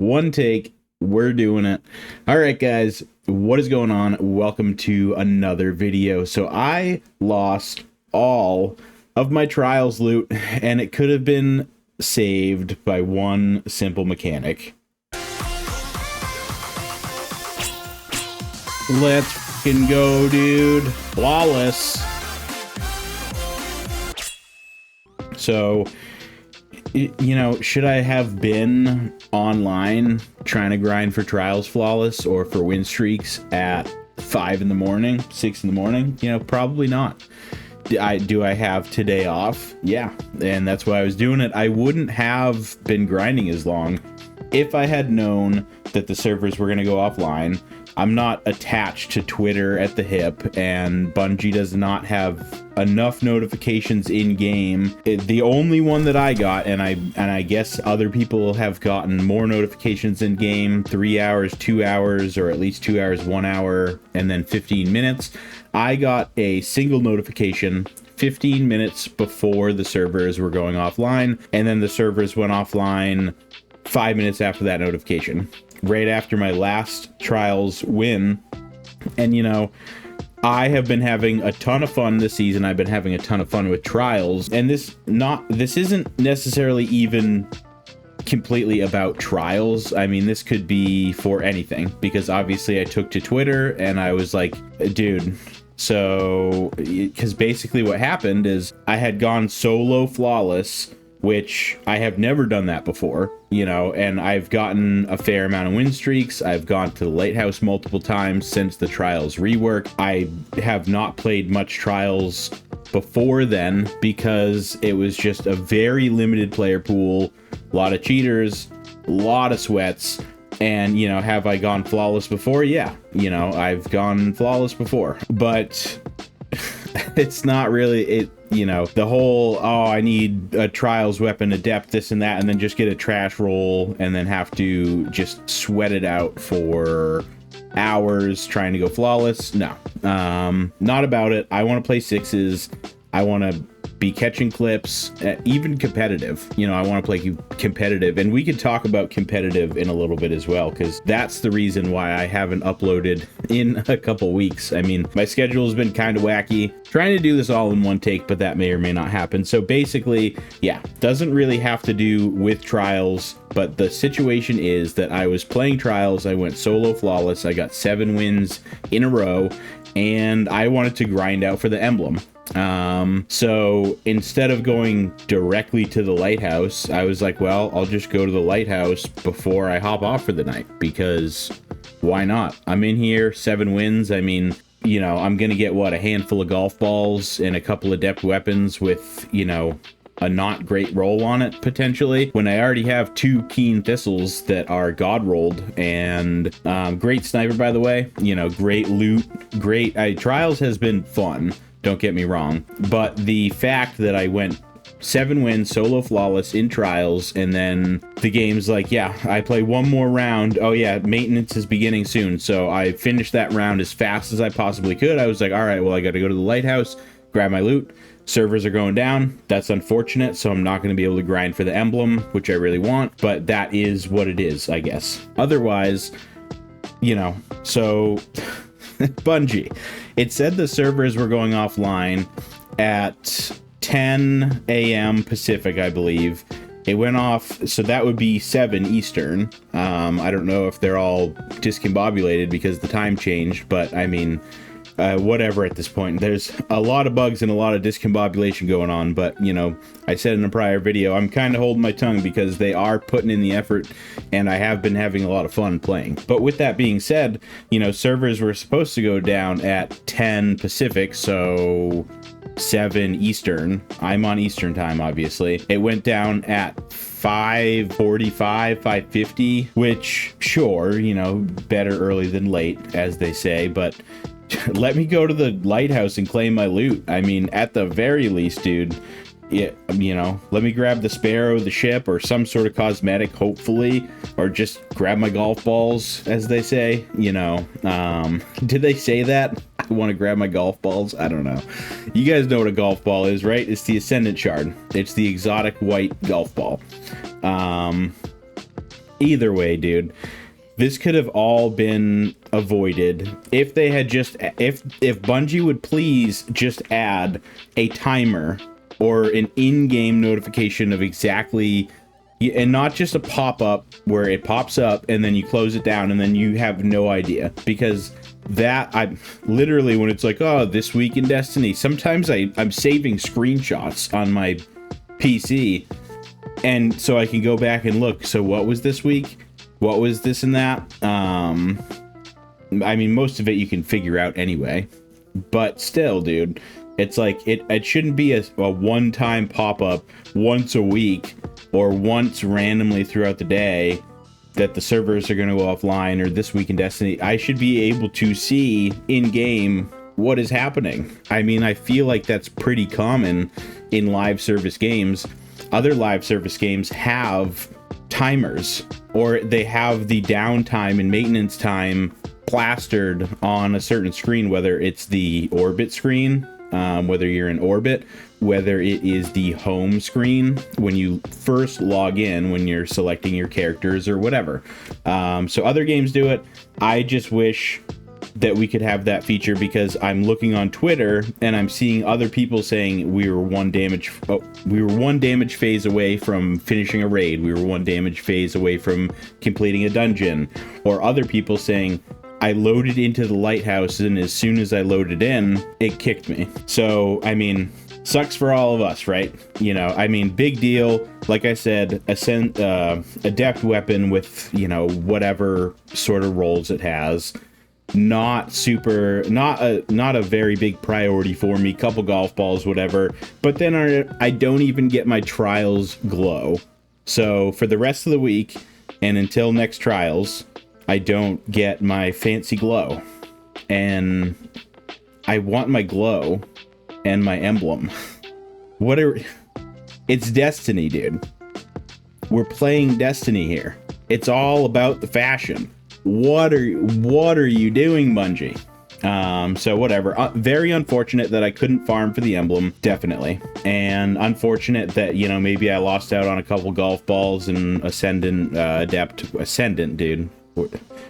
One take. We're doing it. All right, guys. What is going on? Welcome to another video. So I lost all of my trials loot, and it could have been saved by one simple mechanic. Let's fucking go, dude. Flawless. So, you know, should I have been online trying to grind for trials flawless or for win streaks at 5 in the morning, 6 in the morning? You know, probably not. Do I have today off? Yeah, and that's why I was doing it. I wouldn't have been grinding as long if I had known that the servers were going to go offline. I'm not attached to Twitter at the hip, and Bungie does not have enough notifications in game. The only one that I got, and I guess other people have gotten more notifications in game, 3 hours, 2 hours, or at least 2 hours, 1 hour, and then 15 minutes. I got a single notification 15 minutes before the servers were going offline, and then the servers went offline 5 minutes after that notification, right after my last trials win. And you know, I have been having a ton of fun this season. I've been having a ton of fun with trials, and this isn't necessarily even completely about trials. I mean, this could be for anything, because obviously I took to Twitter and I was like, dude, so because basically what happened is I had gone solo flawless, which I have never done that before, you know, and I've gotten a fair amount of win streaks. I've gone to the lighthouse multiple times since the trials rework. I have not played much trials before then because it was just a very limited player pool, a lot of cheaters, a lot of sweats. And, you know, have I gone flawless before? Yeah, you know, I've gone flawless before, but it's not really it. You know, the whole, oh, I need a trials weapon adept, this and that, and then just get a trash roll and then have to just sweat it out for hours trying to go flawless. No, not about it. I want to play sixes. I want to be catching clips, even competitive. You know, I want to play competitive, and we could talk about competitive in a little bit as well, because that's the reason why I haven't uploaded in a couple weeks. I mean, my schedule has been kind of wacky, trying to do this all in one take, but that may or may not happen. So basically, yeah, doesn't really have to do with trials, but the situation is that I was playing trials, I went solo flawless, I got 7 wins in a row, and I wanted to grind out for the emblem. So instead of going directly to the lighthouse, I was like, well, I'll just go to the lighthouse before I hop off for the night, because why not? I'm in here, 7 wins. I mean, you know, I'm gonna get what, a handful of golf balls and a couple adept weapons with, you know, a not great roll on it potentially, when I already have 2 keen thistles that are god rolled, and great sniper, by the way, you know, great loot, great. Trials has been fun, don't get me wrong, but the fact that I went 7 wins solo flawless in trials, and then the game's like, yeah, I play one more round. Oh yeah, maintenance is beginning soon. So I finished that round as fast as I possibly could. I was like, all right, well, I got to go to the lighthouse, grab my loot. Servers are going down. That's unfortunate, so I'm not going to be able to grind for the emblem, which I really want, but that is what it is, I guess. Otherwise, you know, so Bungie, it said the servers were going offline at 10 a.m. Pacific, I believe. It went off, so that would be 7 Eastern. I don't know if they're all discombobulated because the time changed, but I mean, whatever at this point. There's a lot of bugs and a lot of discombobulation going on, but, you know, I said in a prior video, I'm kind of holding my tongue because they are putting in the effort, and I have been having a lot of fun playing. But with that being said, you know, servers were supposed to go down at 10 Pacific, so 7 Eastern. I'm on Eastern time, obviously. It went down at 5:45, 5:50, which, sure, you know, better early than late, as they say, but let me go to the lighthouse and claim my loot. I mean, at the very least, dude, yeah, you know, let me grab the sparrow, the ship, or some sort of cosmetic, hopefully, or just grab my golf balls, as they say, you know. Did they say that? I want to grab my golf balls. I don't know. You guys know what a golf ball is, right? It's the Ascendant Shard. It's the exotic white golf ball. Either way, dude, this could have all been avoided if they had just, if Bungie would please just add a timer or an in-game notification of exactly, and not just a pop-up where it pops up and then you close it down and then you have no idea. Because that, I literally, when it's like, oh, this week in Destiny, sometimes I'm saving screenshots on my PC, and so I can go back and look. So what was this week? What was this and that? I mean, most of it you can figure out anyway. But still, dude, it's like, it shouldn't be a one-time pop-up once a week or once randomly throughout the day that the servers are going to go offline, or this week in Destiny. I should be able to see in-game what is happening. I mean, I feel like that's pretty common in live service games. Other live service games have timers, or they have the downtime and maintenance time plastered on a certain screen, whether it's the orbit screen, whether you're in orbit, whether it is the home screen when you first log in, when you're selecting your characters or whatever. So other games do it. I just wish that we could have that feature, because I'm looking on Twitter and I'm seeing other people saying we were one damage phase away from finishing a raid, we were one damage phase away from completing a dungeon, or other people saying I loaded into the lighthouse and as soon as I loaded in, it kicked me. So I mean, sucks for all of us, right? You know, I mean, big deal. Like I said, adept weapon with, you know, whatever sort of roles it has. Not a very big priority for me. Couple golf balls, whatever. But then I don't even get my trials glow. So for the rest of the week and until next trials, I don't get my fancy glow. And I want my glow and my emblem. It's Destiny, dude. We're playing Destiny here. It's all about the fashion. What are you doing, Bungie? So whatever. Very unfortunate that I couldn't farm for the emblem, definitely. And unfortunate that, you know, maybe I lost out on a couple golf balls and Ascendant, dude.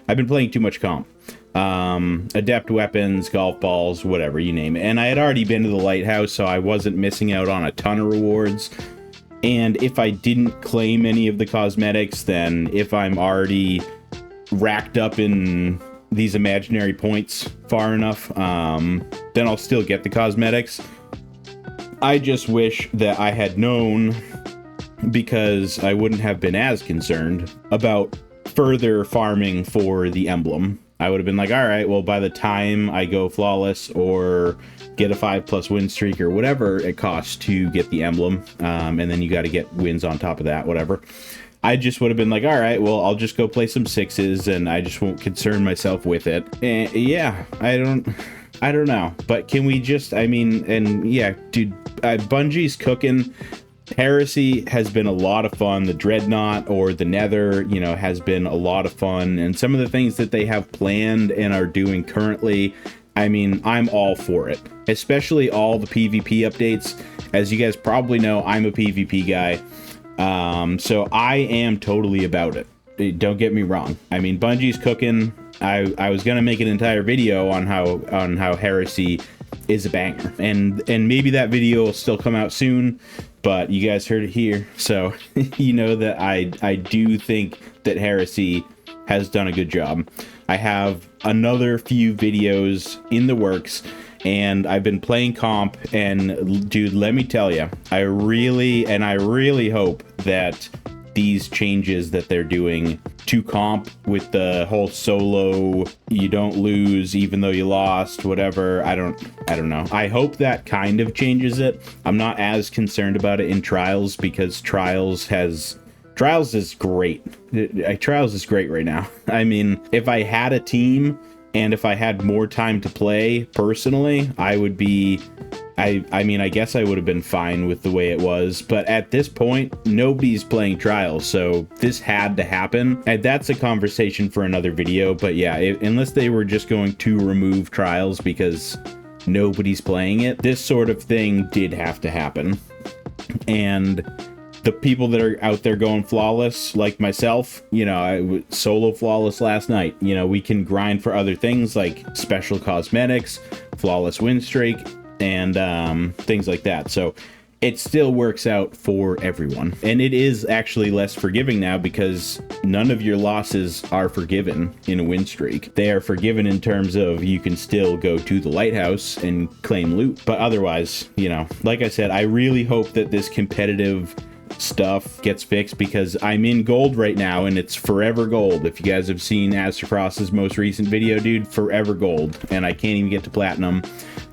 I've been playing too much comp. Adept weapons, golf balls, whatever, you name it. And I had already been to the lighthouse, so I wasn't missing out on a ton of rewards. And if I didn't claim any of the cosmetics, then if I'm already racked up in these imaginary points far enough, then I'll still get the cosmetics. I just wish that I had known, because I wouldn't have been as concerned about further farming for the emblem. I would have been like, all right, well, by the time I go flawless or get a 5+ win streak or whatever it costs to get the emblem, and then you got to get wins on top of that, whatever. I just would have been like, all right, well, I'll just go play some 6s and I just won't concern myself with it. And yeah, I don't know. But can we just, I mean, and yeah, dude, Bungie's cooking. Heresy has been a lot of fun. The Dreadnought or the Nether, you know, has been a lot of fun. And some of the things that they have planned and are doing currently, I mean, I'm all for it. Especially all the PvP updates. As you guys probably know, I'm a PvP guy. So I am totally about it. Don't get me wrong. I mean, Bungie's cooking. I was gonna make an entire video on how Heresy is a banger, and maybe that video will still come out soon, but you guys heard it here, so you know that I do think that Heresy has done a good job. I have another few videos in the works, and I've been playing comp, and dude, let me tell you, I really hope that these changes that they're doing to comp with the whole solo, you don't lose even though you lost, whatever, I don't know. I hope that kind of changes it. I'm not as concerned about it in Trials, because Trials is great. Trials is great right now. I mean, if I had a team and if I had more time to play personally, I would be, I mean, I guess I would have been fine with the way it was, but at this point, nobody's playing Trials, so this had to happen. And that's a conversation for another video, but yeah, unless they were just going to remove Trials because nobody's playing it, this sort of thing did have to happen. And the people that are out there going flawless, like myself, you know, I solo flawless last night. You know, we can grind for other things like special cosmetics, flawless win streak, and things like that. So it still works out for everyone. And it is actually less forgiving now because none of your losses are forgiven in a win streak. They are forgiven in terms of you can still go to the lighthouse and claim loot. But otherwise, you know, like I said, I really hope that this competitive stuff gets fixed because I'm in gold right now and it's forever gold. If you guys have seen Astrocross's most recent video, dude, forever gold, and I can't even get to platinum.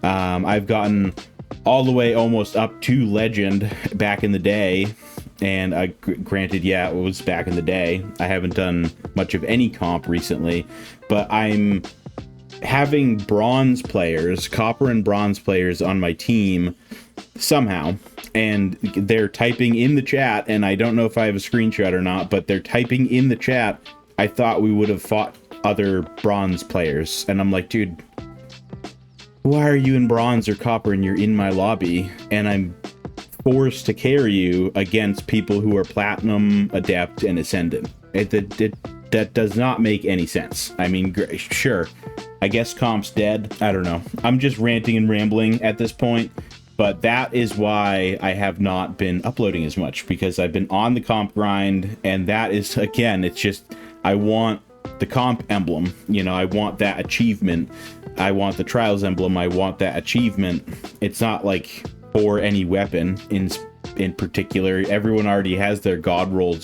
I've gotten all the way almost up to legend back in the day, and granted, yeah, it was back in the day. I haven't done much of any comp recently, but I'm having bronze players, copper and bronze players on my team somehow, and they're typing in the chat, and I don't know if I have a screenshot or not, but they're typing in the chat, I thought we would have fought other bronze players. And I'm like, dude, why are you in bronze or copper and you're in my lobby and I'm forced to carry you against people who are platinum, adept, and ascendant? That does not make any sense. I mean, sure, I guess comp's dead. I don't know. I'm just ranting and rambling at this point. But that is why I have not been uploading as much, because I've been on the comp grind, and that is, again, it's just, I want the comp emblem, you know, I want that achievement, I want the trials emblem, I want that achievement. It's not like for any weapon in particular. Everyone already has their god roll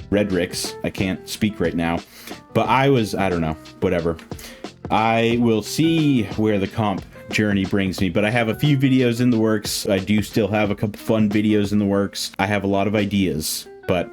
Redricks. I can't speak right now, but I don't know, whatever. I will see where the comp journey brings me, but I have a few videos in the works. I do still have a couple fun videos in the works. I have a lot of ideas, but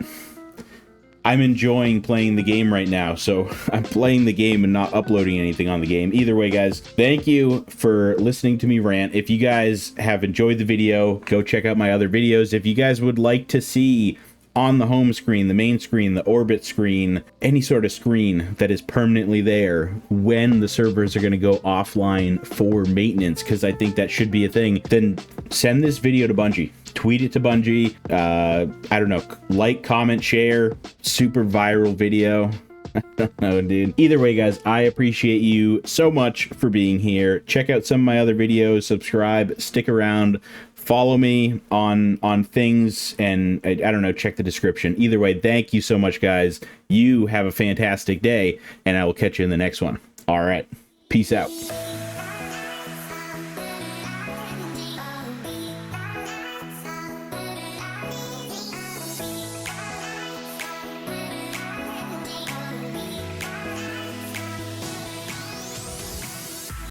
I'm enjoying playing the game right now, so I'm playing the game and not uploading anything on the game. Either way, guys, thank you for listening to me rant. If you guys have enjoyed the video, go check out my other videos. If you guys would like to see on the home screen, the main screen, the orbit screen, any sort of screen that is permanently there when the servers are going to go offline for maintenance, because I think that should be a thing, then send this video to Bungie. Tweet it to Bungie. I don't know, like, comment, share. Super viral video. I don't know, dude. Either way, guys, I appreciate you so much for being here. Check out some of my other videos. Subscribe. Stick around. Follow me on things, and I don't know, check the description. Either way, thank you so much, guys. You have a fantastic day, and I will catch you in the next one. All right. Peace out.